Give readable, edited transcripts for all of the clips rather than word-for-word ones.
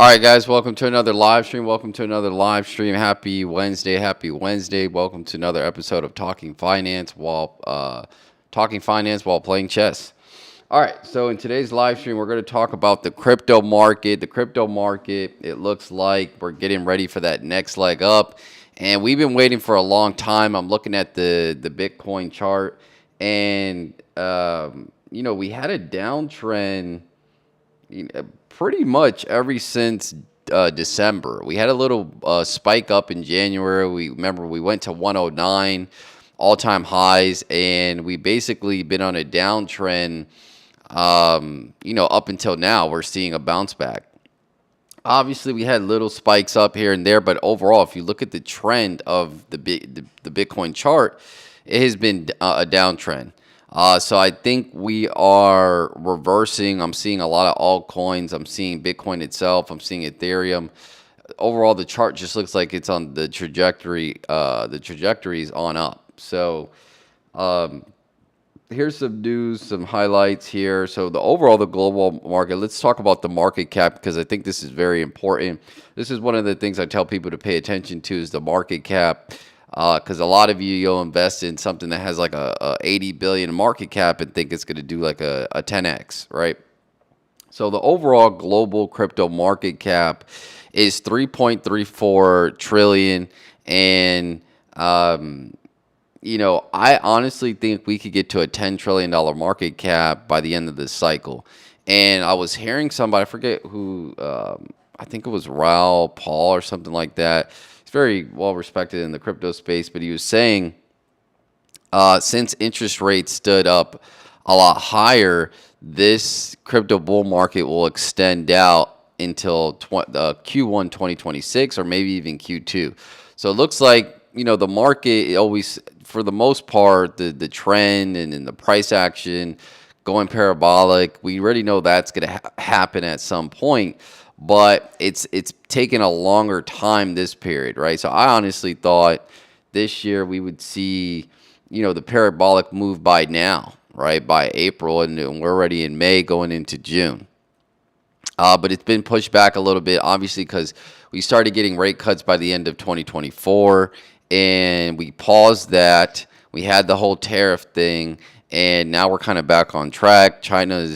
All right, guys, welcome to another live stream. Welcome to another live stream. Happy Wednesday. Happy Wednesday. Welcome to another episode of Talking Finance while playing chess. All right, so in today's live stream, we're going to talk about the crypto market. The crypto market, it looks like we're getting ready for that next leg up, and we've been waiting for a long time. I'm looking at the Bitcoin chart, and we had a downtrend pretty much ever since December. We had a little spike up in January. We went to 109 all-time highs, and we basically been on a downtrend. Up until now, we're seeing a bounce back. Obviously, we had little spikes up here and there, but overall, if you look at the trend of the Bitcoin chart, it has been a downtrend. So I think we are reversing. I'm seeing a lot of altcoins. I'm seeing Bitcoin itself. I'm seeing Ethereum. Overall, the chart just looks like it's on the trajectory. The trajectory is on up. So here's some news, some highlights here. So the global market, let's talk about the market cap because I think this is very important. This is one of the things I tell people to pay attention to is the market cap. Because a lot of you'll invest in something that has like a 80 billion market cap and think it's going to do like a 10x, right? So the overall global crypto market cap is 3.34 trillion, and I honestly think we could get to a $10 trillion market cap by the end of this cycle. And I was hearing somebody, I forget who, I think it was Raoul Paul or something like that. He's very well respected in the crypto space, but he was saying since interest rates stood up a lot higher, this crypto bull market will extend out until Q1 2026 or maybe even Q2. So it looks like, the market always, for the most part, the trend and the price action going parabolic, we already know that's going to happen at some point, but it's taken a longer time this period, right? So I honestly thought this year we would see, the parabolic move by now, right? By April, and we're already in May going into June. But it's been pushed back a little bit, obviously, because we started getting rate cuts by the end of 2024, and we paused that. We had the whole tariff thing, and now we're kind of back on track. China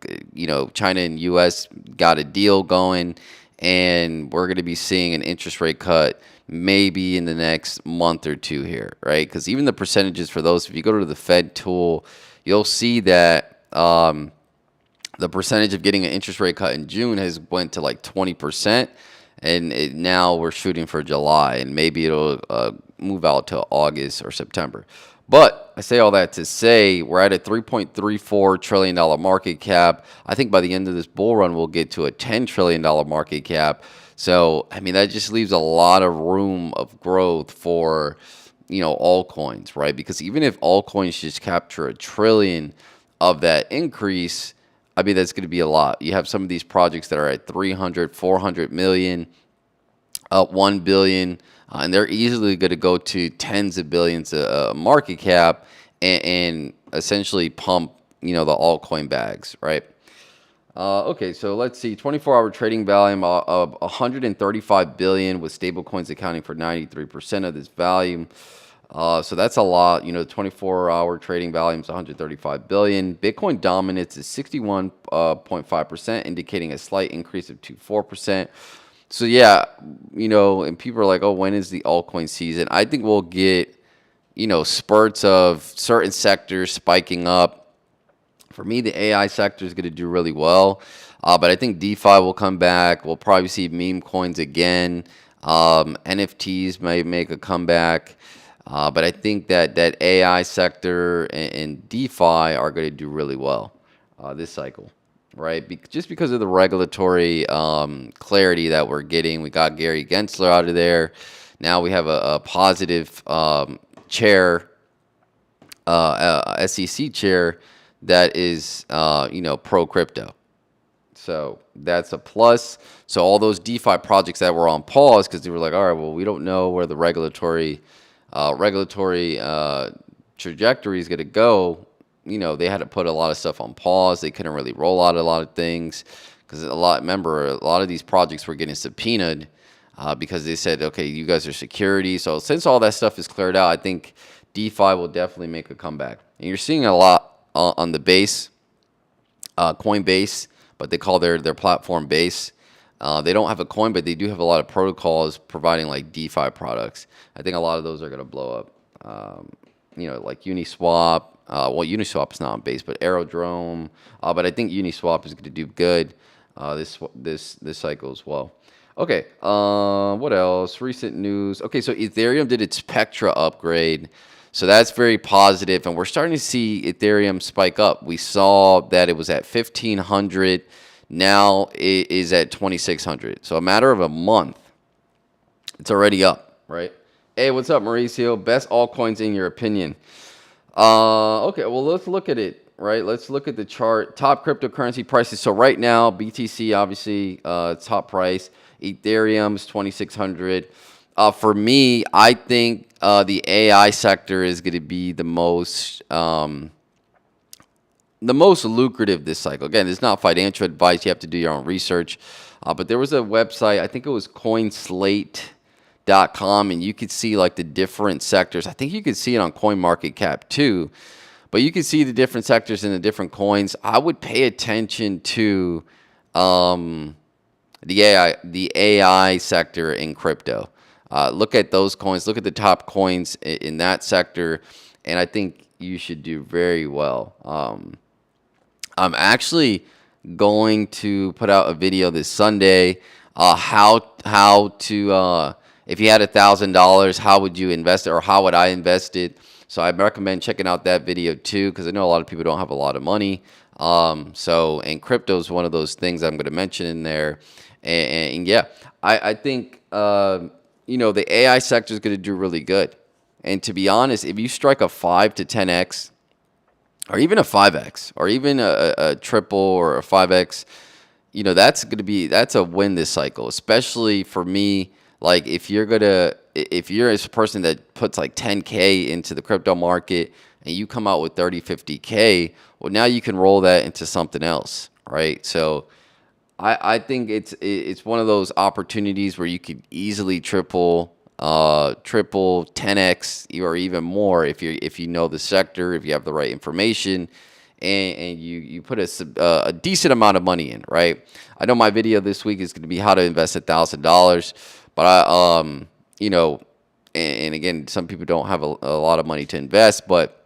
and U.S. got a deal going, and we're going to be seeing an interest rate cut maybe in the next month or two here, right? Because even the percentages for those, if you go to the Fed tool, you'll see that the percentage of getting an interest rate cut in June has went to like 20%, and now we're shooting for July, and maybe it'll move out to August or September. But I say all that to say we're at a $3.34 trillion market cap. I think by the end of this bull run, we'll get to a $10 trillion market cap. So, that just leaves a lot of room of growth for, altcoins, right? Because even if altcoins just capture a trillion of that increase, that's going to be a lot. You have some of these projects that are at 300, 400 million, 1 billion, and they're easily going to go to tens of billions of market cap and essentially pump, the altcoin bags, right? Okay, so let's see. 24-hour trading volume of 135 billion, with stablecoins accounting for 93% of this volume. So that's a lot. 24-hour trading volume is 135 billion. Bitcoin dominance is 61.5%, indicating a slight increase of 4%. So yeah, and people are like, oh, when is the altcoin season? I think we'll get, spurts of certain sectors spiking up. For me, the AI sector is going to do really well. But I think DeFi will come back. We'll probably see meme coins again. NFTs may make a comeback. But I think that AI sector and DeFi are going to do really well this cycle, right? Just because of the regulatory clarity that we're getting. We got Gary Gensler out of there. Now we have a positive chair, SEC chair that is, pro crypto. So that's a plus. So all those DeFi projects that were on pause because they were like, all right, well, we don't know where the regulatory trajectory is going to go. They had to put a lot of stuff on pause. They couldn't really roll out a lot of things because remember, a lot of these projects were getting subpoenaed because they said, okay, you guys are security. So since all that stuff is cleared out, I think DeFi will definitely make a comeback. And you're seeing a lot on the base, Coinbase, but they call their platform Base. They don't have a coin, but they do have a lot of protocols providing like DeFi products. I think a lot of those are going to blow up. Like Uniswap. Uniswap is not on Base, but Aerodrome. But I think Uniswap is going to do good this cycle as well. Okay. What else? Recent news. Okay, so Ethereum did its Spectra upgrade. So that's very positive, and we're starting to see Ethereum spike up. We saw that it was at 1,500. Now it is at 2,600. So a matter of a month, it's already up, right? Hey, what's up, Mauricio? Best altcoins in your opinion? Okay, well, let's look at it, right? Let's look at the chart. Top cryptocurrency prices. So right now, BTC, obviously, top price. Ethereum's 2,600. For me, I think the AI sector is going to be the most lucrative this cycle. Again, it's not financial advice. You have to do your own research. But there was a website, I think it was coinslate.com, and you could see like the different sectors. I think you could see it on CoinMarketCap too. But you can see the different sectors in the different coins. I would pay attention to the AI sector in crypto. Look at those coins. Look at the top coins in that sector, and I think you should do very well. I'm actually going to put out a video this Sunday. How to if you had $1,000, how would you invest it, or how would I invest it? So I recommend checking out that video too, because I know a lot of people don't have a lot of money. And crypto is one of those things I'm going to mention in there. And yeah, I think the AI sector is going to do really good. And to be honest, if you strike a 5 to 10x, or even a 5x, or even a triple or a 5x, that's a win this cycle. Especially for me, like if you're a person that puts like 10K into the crypto market and you come out with 30, 50K, well, now you can roll that into something else, right? So I think it's one of those opportunities where you could easily triple, 10x, or even more if you know the sector, if you have the right information, and you put a decent amount of money in, right? I know my video this week is going to be how to invest $1,000, but and again, some people don't have a lot of money to invest, but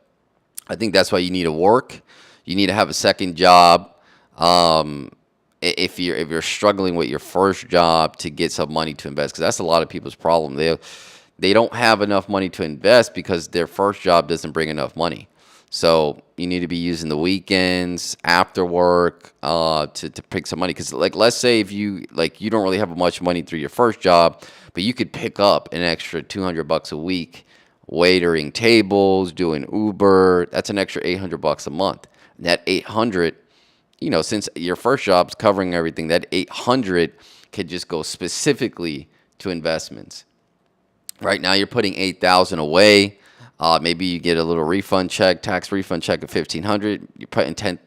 I think that's why you need to work. You need to have a second job. If you're struggling with your first job to get some money to invest, because that's a lot of people's problem. They don't have enough money to invest because their first job doesn't bring enough money. So you need to be using the weekends, after work, to pick some money. Because like, let's say if you don't really have much money through your first job, but you could pick up an extra $200 a week, waitering tables, doing Uber. That's an extra $800 a month. And that 800, since your first job's covering everything, that 800 could just go specifically to investments. Right now, you're putting 8,000 away. Maybe you get a little tax refund check of 1,500.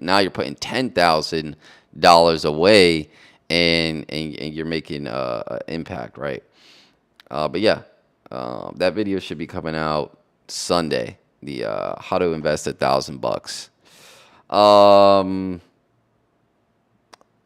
Now you're putting $10,000 away, and you're making impact, right? But yeah, that video should be coming out Sunday. The how to invest $1,000.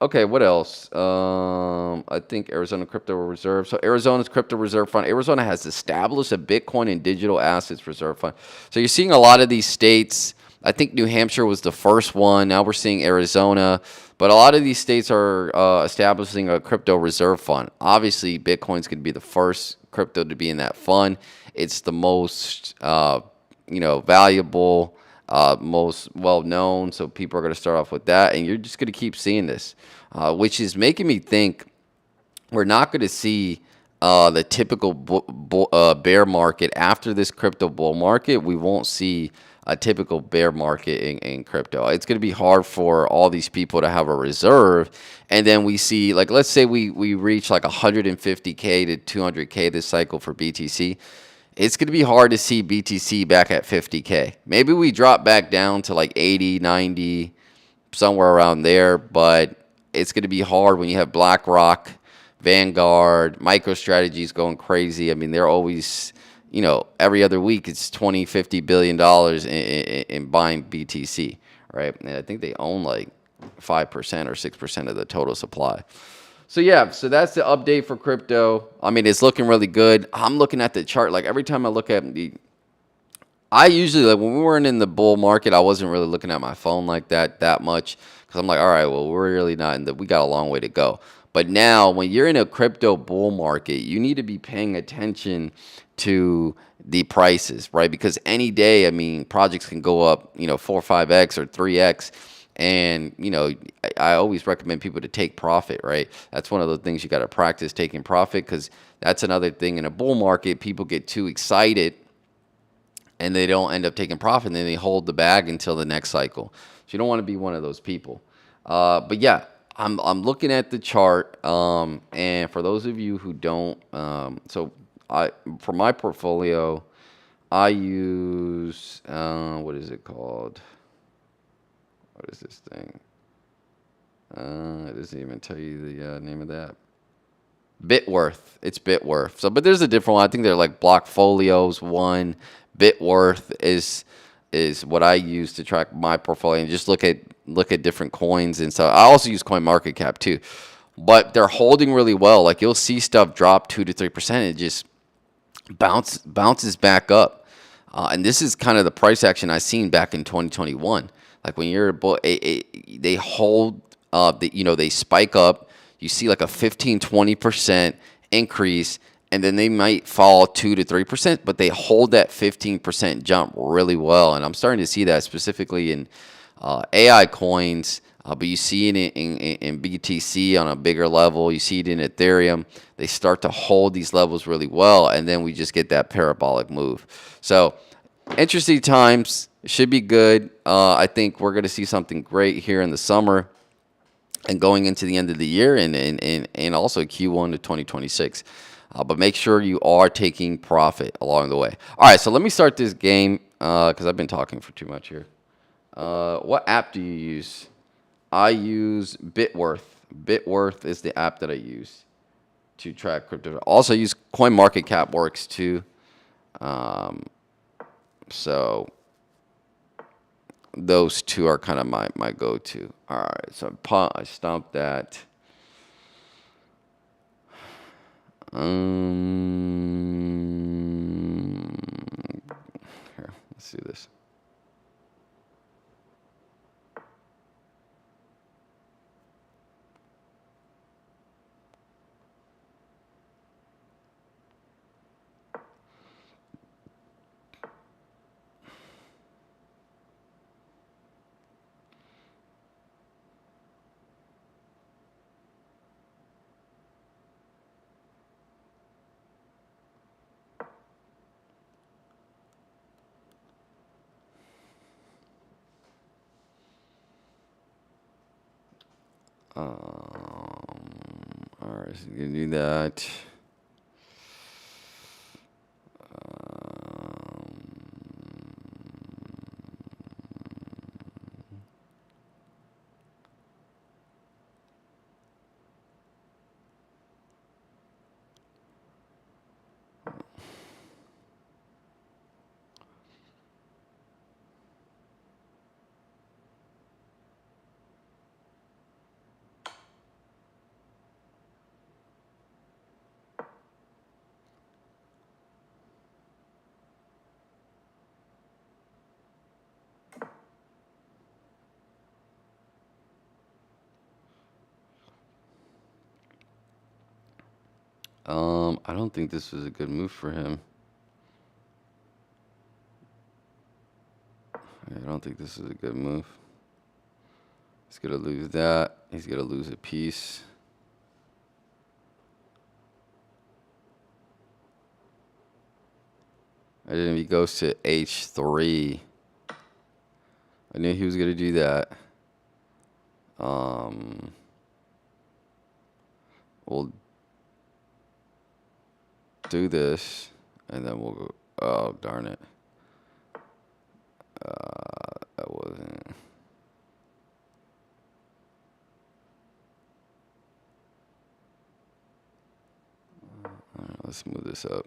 Okay, what else? I think Arizona Crypto Reserve. So Arizona's Crypto Reserve Fund. Arizona has established a Bitcoin and digital assets reserve fund. So you're seeing a lot of these states. I think New Hampshire was the first one. Now we're seeing Arizona. But a lot of these states are establishing a crypto reserve fund. Obviously, Bitcoin's going to be the first crypto to be in that fund. It's the most, valuable, most well-known, so people are going to start off with that, and you're just going to keep seeing this, which is making me think we're not going to see the typical bear market. After this crypto bull market, we won't see a typical bear market in crypto. It's going to be hard for all these people to have a reserve, and then we see, like, let's say we reach like 150K to 200K this cycle for BTC. It's going to be hard to see BTC back at 50K. Maybe we drop back down to like 80, 90, somewhere around there. But it's going to be hard when you have BlackRock, Vanguard, MicroStrategy's going crazy. I mean, they're always, every other week it's 20, $50 billion in buying BTC, right? And I think they own like 5% or 6% of the total supply. So yeah, so that's the update for crypto. I mean, it's looking really good. I'm looking at the chart. Like every time I look at I usually, like when we weren't in the bull market, I wasn't really looking at my phone like that much because I'm like, all right, well, we're really not in the, we got a long way to go. But now, when you're in a crypto bull market, you need to be paying attention to the prices, right? Because any day, I mean, projects can go up, 4 or 5x or 3x. And, I always recommend people to take profit, right? That's one of the things you got to practice, taking profit, because that's another thing in a bull market. People get too excited and they don't end up taking profit, and then they hold the bag until the next cycle. So you don't want to be one of those people. But yeah, I'm looking at the chart, and for those of you who don't, so I for my portfolio, I use what is it called? What is this thing? It doesn't even tell you the name of that. Bitworth. It's Bitworth. So, but there's a different one. I think they're like Blockfolios one. Bitworth is what I use to track my portfolio and just look at different coins and stuff. I also use CoinMarketCap too, but they're holding really well. Like you'll see stuff drop 2 to 3%. It just bounces back up, and this is kind of the price action I seen back in 2021. Like when you're they hold they spike up. You see like a 15-20% increase, and then they might fall 2 to 3%, but they hold that 15% jump really well. And I'm starting to see that specifically in AI coins, but you see it in BTC on a bigger level. You see it in Ethereum. They start to hold these levels really well, and then we just get that parabolic move. So interesting times. Should be good. I think we're going to see something great here in the summer and going into the end of the year, and also Q1 to 2026. But make sure you are taking profit along the way. All right, so let me start this game because I've been talking for too much here. What app do you use? I use Bitworth. Bitworth is the app that I use to track crypto. Also use CoinMarketCap works too. So those two are kind of my go-to. All right, so I stomped that. Here, let's do this. All right, so you can do that. I don't think this was a good move for him. I don't think this is a good move. He's gonna lose that. He's gonna lose a piece. And then he goes to H3. I knew he was gonna do that. We'll do this, and then we'll go. Oh, darn it. That wasn't. Let's move this up.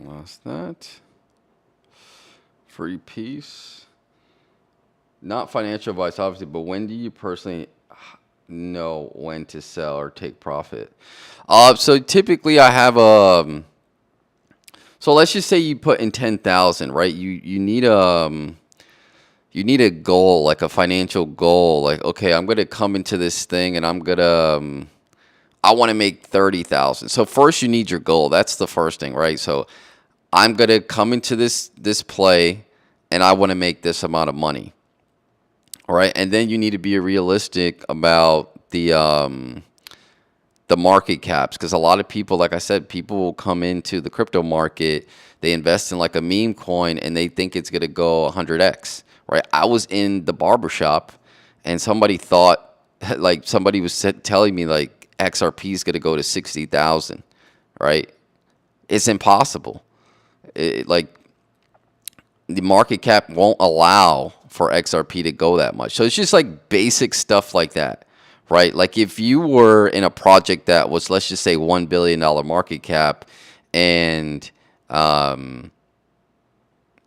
Lost that. Free piece. Not financial advice, obviously, but when do you personally know when to sell or take profit? So typically I have so let's just say you put in 10,000, right? You need a goal, like a financial goal. Like, okay, I'm gonna come into this thing and I want to make 30,000. So first you need your goal. That's the first thing, right? So I'm gonna come into this play and I want to make this amount of money. All right, and then you need to be realistic about the market caps, because a lot of people, like I said, people will come into the crypto market, they invest in like a meme coin, and they think it's gonna go 100x. Right? I was in the barbershop, and somebody thought, like somebody was telling me like XRP is gonna go to 60,000. Right? It's impossible. Like the market cap won't allow for XRP to go that much. So it's just like basic stuff like that, right? Like if you were in a project that was, let's just say, $1 billion market cap, and and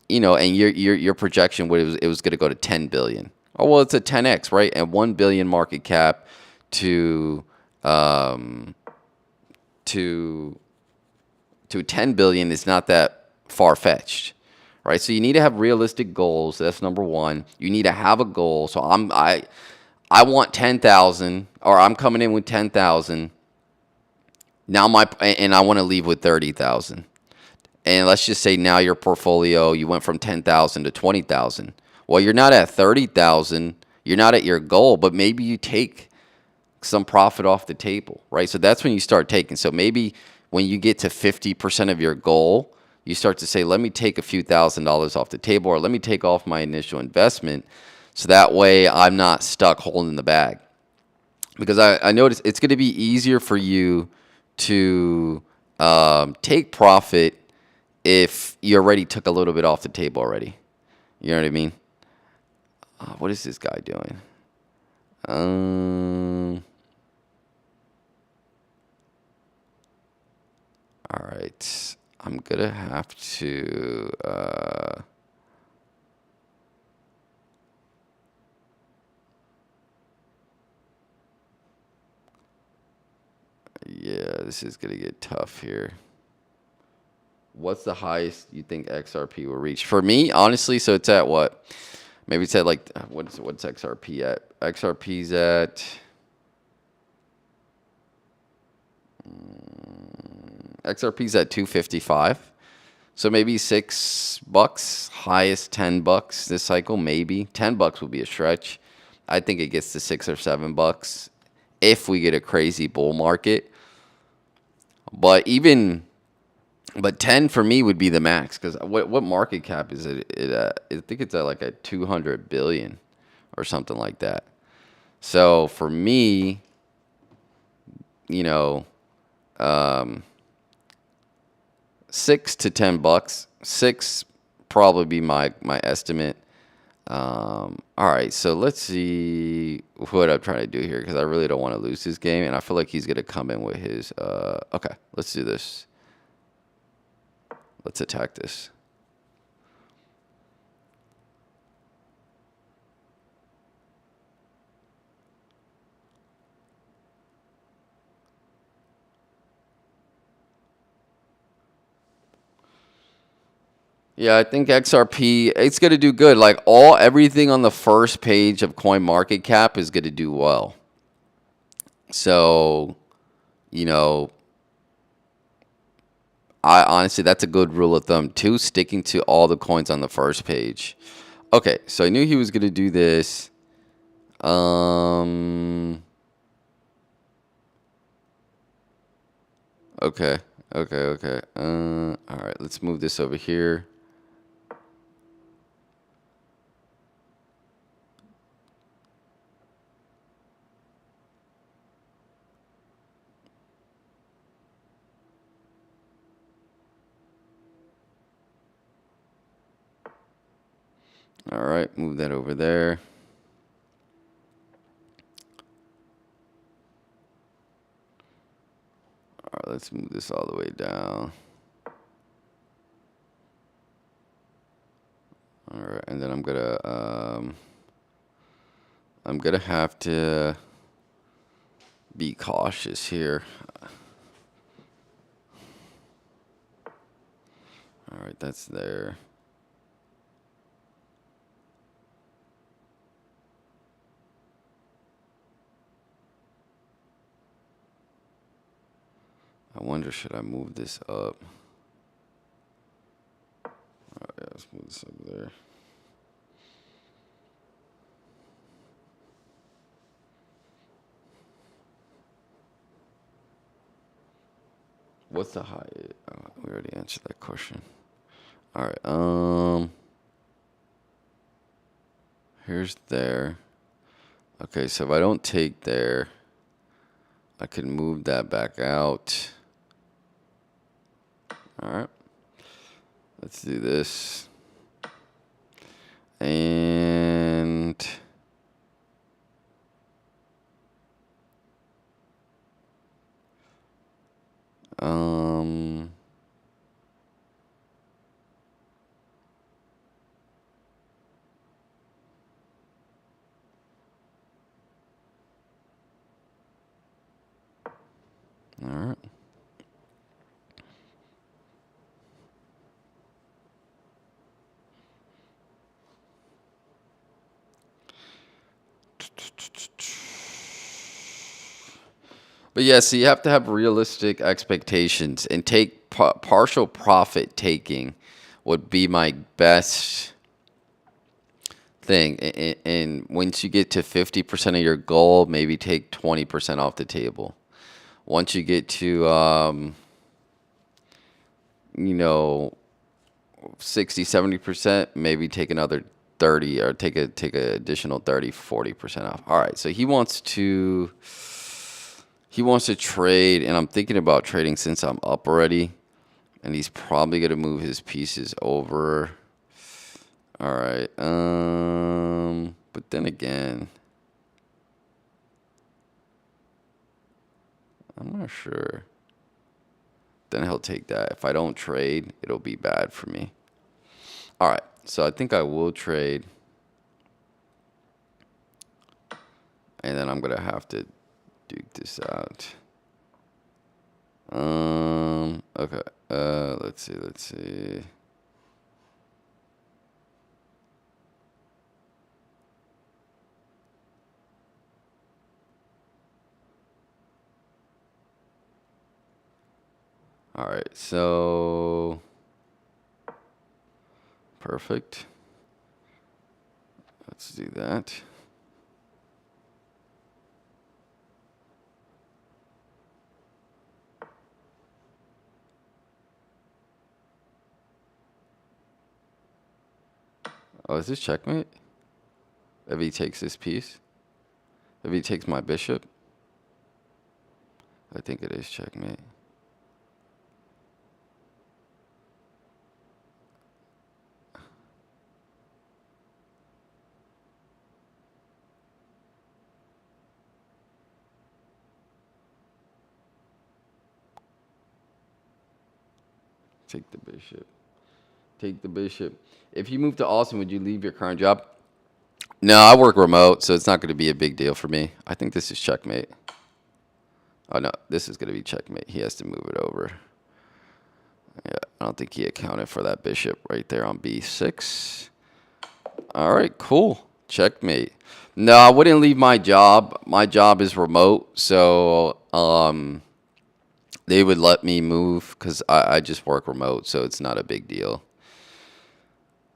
your projection was it was going to go to 10 billion. Oh well, it's a 10x, right? And 1 billion market cap to um, to 10 billion is not that far fetched, right? So you need to have realistic goals. That's number one. You need to have a goal. So I want 10,000, or I'm coming in with 10,000. Now and I want to leave with 30,000. And let's just say now your portfolio, you went from 10,000 to 20,000. Well, you're not at 30,000. You're not at your goal, but maybe you take some profit off the table, right? So that's when you start taking. So maybe when you get to 50% of your goal, you start to say, let me take a few $1,000s off the table, or let me take off my initial investment. So that way I'm not stuck holding the bag. Because I noticed it's going to be easier for you to take profit if you already took a little bit off the table already. You know what I mean? What is this guy doing? All right. I'm going to have to. Yeah, this is going to get tough here. What's the highest you think XRP will reach? For me, honestly, so it's at what? Maybe it's at like, what's XRP at? XRP's at. XRP's at 255. So maybe $6, highest $10 this cycle, maybe. $10 would be a stretch. I think it gets to $6 or $7 if we get a crazy bull market. But 10 for me would be the max, because what market cap is it at? I think it's at like a 200 billion or something like that. So for me, you know, 6 to 10 bucks. Six probably be my estimate. All right, so let's see what I'm trying to do here, because I really don't want to lose this game, and I feel like he's gonna come in with his. Okay, let's do this. Let's attack this. Yeah, I think XRP it's gonna do good. Like everything on the first page of CoinMarketCap is gonna do well. So, you know, I honestly that's a good rule of thumb too, sticking to all the coins on the first page. Okay, so I knew he was gonna do this. Um okay, okay. All right, let's move this over here. All right, move that over there. All right, let's move this all the way down. All right, and then I'm gonna have to be cautious here. All right, that's there. I wonder, should I move this up? Oh, yeah, let's move this over there. What's the high? Oh, we already answered that question. All right. Here's there. Okay, so if I don't take there, I can move that back out. All right. Let's do this. And um all right. But yeah, so you have to have realistic expectations and take partial profit taking would be my best thing. And once you get to 50% of your goal, maybe take 20% off the table. Once you get to, you know, 60, 70%, maybe take another 30 or take a additional 30, 40% off. All right. So he wants to trade, and I'm thinking about trading since I'm up already, and he's probably going to move his pieces over. All right. But then again, I'm not sure. Then he'll take that. If I don't trade, it'll be bad for me. All right. So I think I will trade, and then I'm going to have to duke this out. Okay. Let's see. All right. So perfect. Let's do that. Oh, is this checkmate? If he takes this piece? If he takes my bishop? I think it is checkmate. Take the bishop. Take the bishop. If you move to Austin, would you leave your current job? No, I work remote, so it's not going to be a big deal for me. I think this is checkmate. Oh, no, this is going to be checkmate. He has to move it over. Yeah, I don't think he accounted for that bishop right there on b6. All right, cool. Checkmate. No, I wouldn't leave my job. My job is remote, so they would let me move because I just work remote, so it's not a big deal.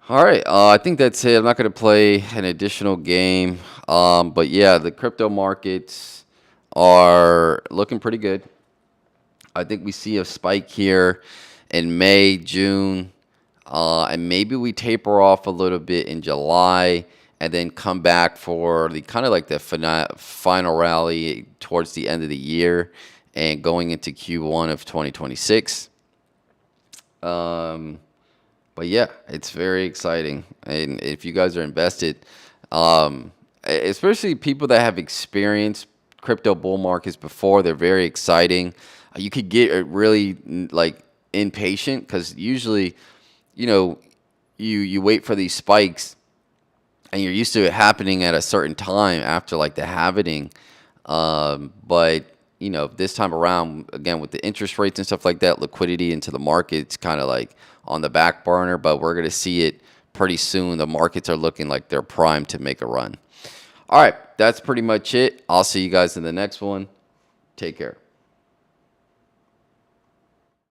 All right, I think that's it. I'm not going to play an additional game, but yeah, the crypto markets are looking pretty good. I think we see a spike here in May, June, and maybe we taper off a little bit in July, and then come back for the kind of like the final rally towards the end of the year and going into Q1 of 2026. Um, but yeah, it's very exciting, and if you guys are invested, especially people that have experienced crypto bull markets before, they're very exciting. You could get really like impatient because usually, you know, you wait for these spikes and you're used to it happening at a certain time after like the halvening. But this time around, again with the interest rates and stuff like that, liquidity into the markets kind of like on the back burner. But we're gonna see it pretty soon. The markets are looking like they're primed to make a run. All right, that's pretty much it. I'll see you guys in the next one. Take care.